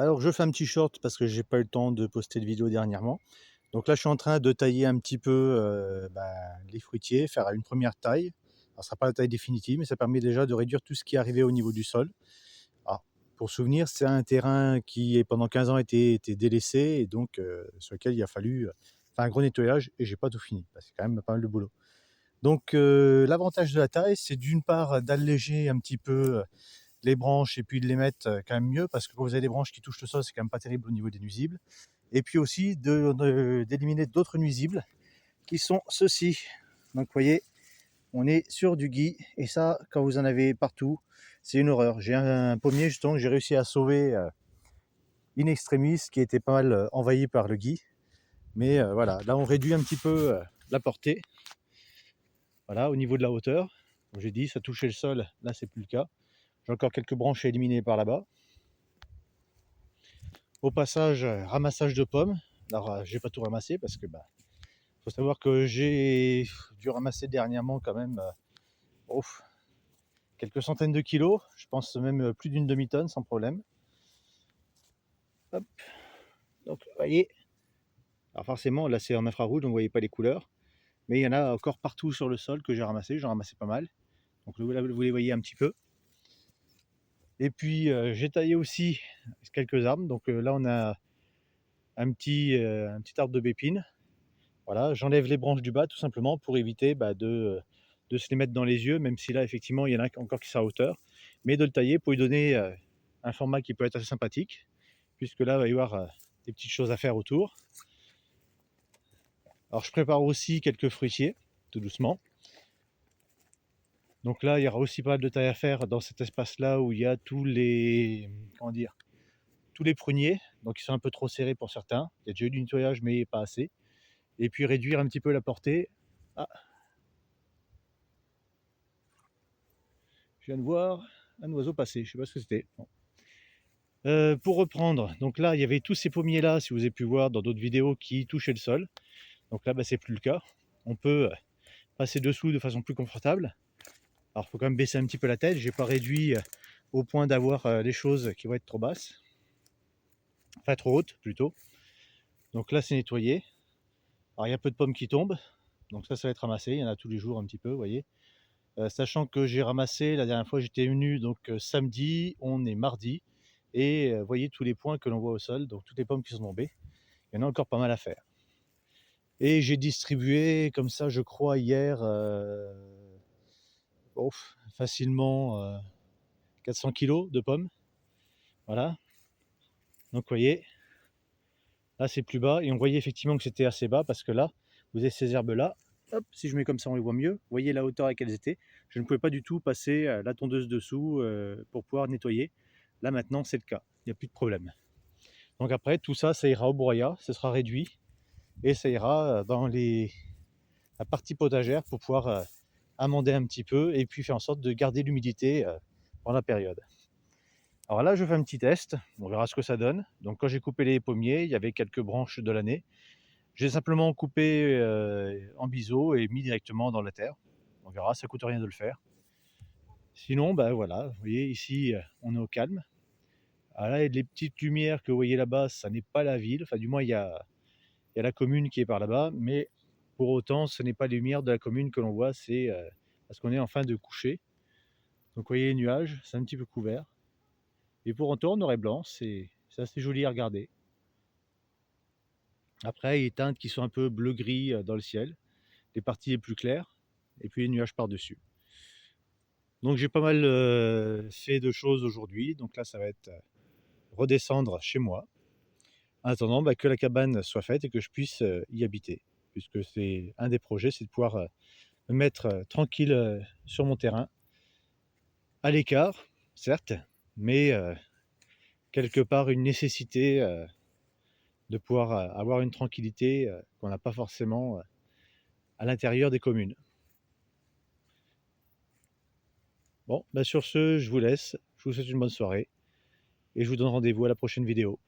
Alors je fais un petit short parce que j'ai pas eu le temps de poster de vidéo dernièrement. Donc là je suis en train de tailler un petit peu les fruitiers, faire une première taille. Alors ce sera pas la taille définitive, mais ça permet déjà de réduire tout ce qui est arrivé au niveau du sol. Alors, pour souvenir, c'est un terrain qui pendant 15 ans était délaissé et donc sur lequel il a fallu faire un gros nettoyage et j'ai pas tout fini. C'est quand même pas mal de boulot. Donc l'avantage de la taille, c'est d'une part d'alléger un petit peu les branches et puis de les mettre quand même mieux parce que quand vous avez des branches qui touchent le sol, c'est quand même pas terrible au niveau des nuisibles. Et puis aussi d'éliminer d'autres nuisibles qui sont ceux-ci. Donc vous voyez, on est sur du gui et ça, quand vous en avez partout, c'est une horreur. J'ai un pommier justement que j'ai réussi à sauver in extremis qui était pas mal envahi par le gui. Mais voilà, là on réduit un petit peu la portée. Voilà, au niveau de la hauteur. Comme j'ai dit, ça touchait le sol, là c'est plus le cas. J'ai encore quelques branches à éliminer par là-bas. Au passage, ramassage de pommes. Alors, j'ai pas tout ramassé parce que faut savoir que j'ai dû ramasser dernièrement quand même quelques centaines de kilos. Je pense même plus d'une demi-tonne sans problème. Hop. Donc, vous voyez. Alors forcément, là c'est en infrarouge, donc vous voyez pas les couleurs. Mais il y en a encore partout sur le sol que j'ai ramassé. J'en ramassais pas mal. Donc là, vous les voyez un petit peu. Et puis j'ai taillé aussi quelques arbres. Donc là on a un petit arbre de bépine. Voilà, j'enlève les branches du bas tout simplement pour éviter de se les mettre dans les yeux, même si là effectivement il y en a encore qui sont à hauteur, mais de le tailler pour lui donner un format qui peut être assez sympathique, puisque là il va y avoir des petites choses à faire autour. Alors je prépare aussi quelques fruitiers, tout doucement. Donc là il y aura aussi pas mal de taille à faire dans cet espace-là où il y a tous les, comment dire, tous les pruniers, donc ils sont un peu trop serrés pour certains. Il y a déjà eu du nettoyage mais pas assez. Et puis réduire un petit peu la portée. Ah, je viens de voir un oiseau passer, je sais pas ce que c'était. Bon. Pour reprendre, donc là il y avait tous ces pommiers là, si vous avez pu voir dans d'autres vidéos, qui touchaient le sol. Donc là c'est plus le cas. On peut passer dessous de façon plus confortable. Alors il faut quand même baisser un petit peu la tête. J'ai pas réduit au point d'avoir les choses qui vont être trop basses, enfin trop hautes plutôt. Donc là c'est nettoyé. Alors il y a peu de pommes qui tombent, donc ça va être ramassé. Il y en a tous les jours un petit peu, vous voyez. Sachant que j'ai ramassé la dernière fois, j'étais venu donc samedi, on est mardi, et vous voyez tous les points que l'on voit au sol, donc toutes les pommes qui sont tombées. Il y en a encore pas mal à faire. Et j'ai distribué comme ça, je crois, hier facilement 400 kilos de pommes. Voilà. Donc vous voyez, là c'est plus bas, et on voyait effectivement que c'était assez bas parce que là, vous avez ces herbes là. Hop, si je mets comme ça, on les voit mieux. Vous voyez la hauteur à laquelle elles étaient. Je ne pouvais pas du tout passer la tondeuse dessous pour pouvoir nettoyer. Là maintenant, c'est le cas. Il n'y a plus de problème. Donc après, tout ça, ça ira au broyat, ce sera réduit et ça ira dans la partie potagère pour pouvoir amender un petit peu et puis faire en sorte de garder l'humidité pendant la période. Alors là, je fais un petit test. On verra ce que ça donne. Donc quand j'ai coupé les pommiers, il y avait quelques branches de l'année. J'ai simplement coupé en biseau et mis directement dans la terre. On verra, ça coûte rien de le faire. Sinon, voilà, vous voyez ici, on est au calme. Alors là, il y a des petites lumières que vous voyez là-bas, ça n'est pas la ville. Enfin, du moins, il y a la commune qui est par là-bas, mais pour autant, ce n'est pas les lumières de la commune que l'on voit, c'est parce qu'on est en fin de coucher. Donc, vous voyez les nuages, c'est un petit peu couvert. Et pour autant, noir et blanc, c'est assez joli à regarder. Après, il y a des teintes qui sont un peu bleu-gris dans le ciel, les parties les plus claires, et puis les nuages par-dessus. Donc j'ai pas mal fait de choses aujourd'hui. Donc là, ça va être redescendre chez moi. En attendant que la cabane soit faite et que je puisse y habiter. Puisque c'est un des projets, c'est de pouvoir me mettre tranquille sur mon terrain, à l'écart, certes, mais quelque part une nécessité de pouvoir avoir une tranquillité qu'on n'a pas forcément à l'intérieur des communes. Bon, sur ce, je vous laisse. Je vous souhaite une bonne soirée et je vous donne rendez-vous à la prochaine vidéo.